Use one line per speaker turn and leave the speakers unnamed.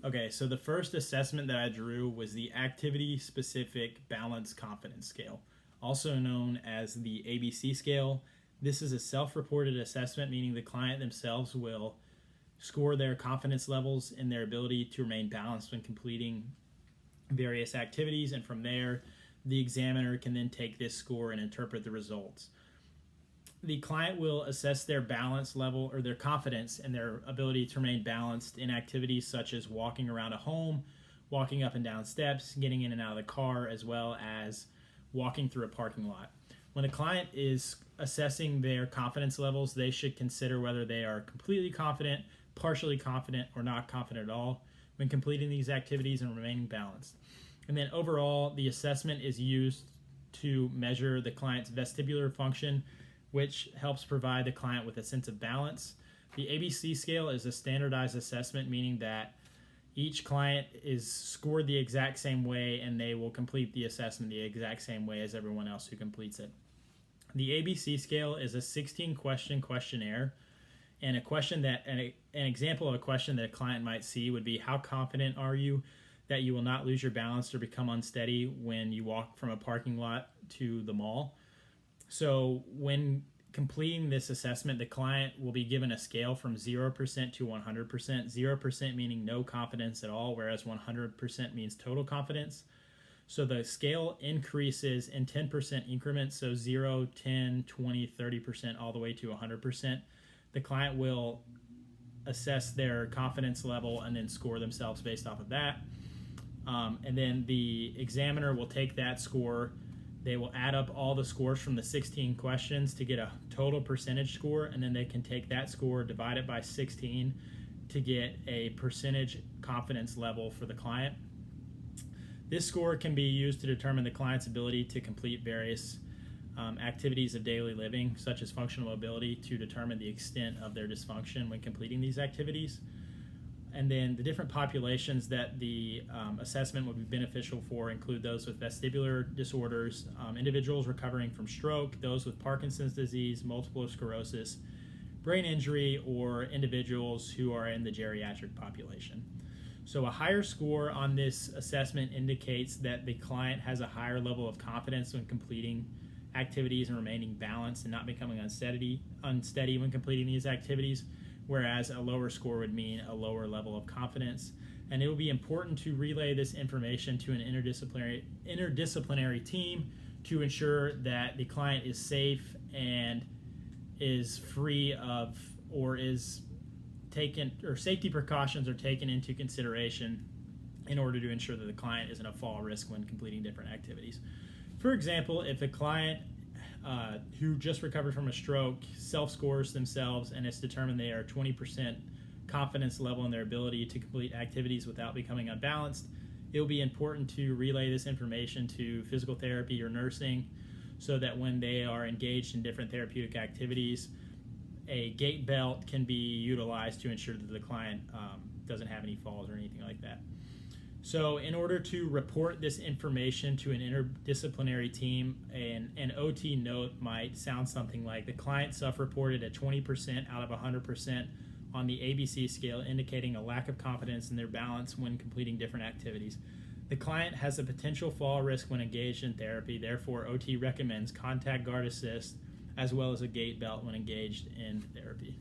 Okay, so the first assessment that I drew was the Activity Specific Balance Confidence Scale, also known as the ABC scale. This is a self-reported assessment, meaning the client themselves will score their confidence levels in their ability to remain balanced when completing various activities, and from there, the examiner can then take this score and interpret the results. The client will assess their balance level or their confidence and their ability to remain balanced in activities such as walking around a home, walking up and down steps, getting in and out of the car, as well as walking through a parking lot. When a client is assessing their confidence levels, they should consider whether they are completely confident, partially confident, or not confident at all when completing these activities and remaining balanced. And then overall, the assessment is used to measure the client's vestibular function, which helps provide the client with a sense of balance. The ABC scale is a standardized assessment, meaning that each client is scored the exact same way and they will complete the assessment the exact same way as everyone else who completes it. The ABC scale is a 16-question questionnaire, and an example of a question that a client might see would be, how confident are you that you will not lose your balance or become unsteady when you walk from a parking lot to the mall? So when completing this assessment, the client will be given a scale from 0% to 100%, 0% meaning no confidence at all, whereas 100% means total confidence. So the scale increases in 10% increments, so 0, 10, 20, 30%, all the way to 100%. The client will assess their confidence level and then score themselves based off of that. And then the examiner will take that score. They will add up all the scores from the 16 questions to get a total percentage score, and then they can take that score, divide it by 16 to get a percentage confidence level for the client. This score can be used to determine the client's ability to complete various activities of daily living, such as functional mobility, to determine the extent of their dysfunction when completing these activities. And then the different populations that the assessment would be beneficial for include those with vestibular disorders, individuals recovering from stroke, those with Parkinson's disease, multiple sclerosis, brain injury, or individuals who are in the geriatric population. So a higher score on this assessment indicates that the client has a higher level of confidence when completing activities and remaining balanced and not becoming unsteady when completing these activities, whereas a lower score would mean a lower level of confidence. And it will be important to relay this information to an interdisciplinary team to ensure that the client is safe and is free of safety precautions are taken into consideration in order to ensure that the client isn't a fall risk when completing different activities. For example, if a client who just recovered from a stroke self-scores themselves and it's determined they are 20% confidence level in their ability to complete activities without becoming unbalanced, it will be important to relay this information to physical therapy or nursing so that when they are engaged in different therapeutic activities, a gait belt can be utilized to ensure that the client doesn't have any falls or anything like that. So in order to report this information to an interdisciplinary team, an OT note might sound something like, the client self-reported at 20% out of 100% on the ABC scale, indicating a lack of confidence in their balance when completing different activities. The client has a potential fall risk when engaged in therapy, therefore OT recommends contact guard assist as well as a gait belt when engaged in therapy.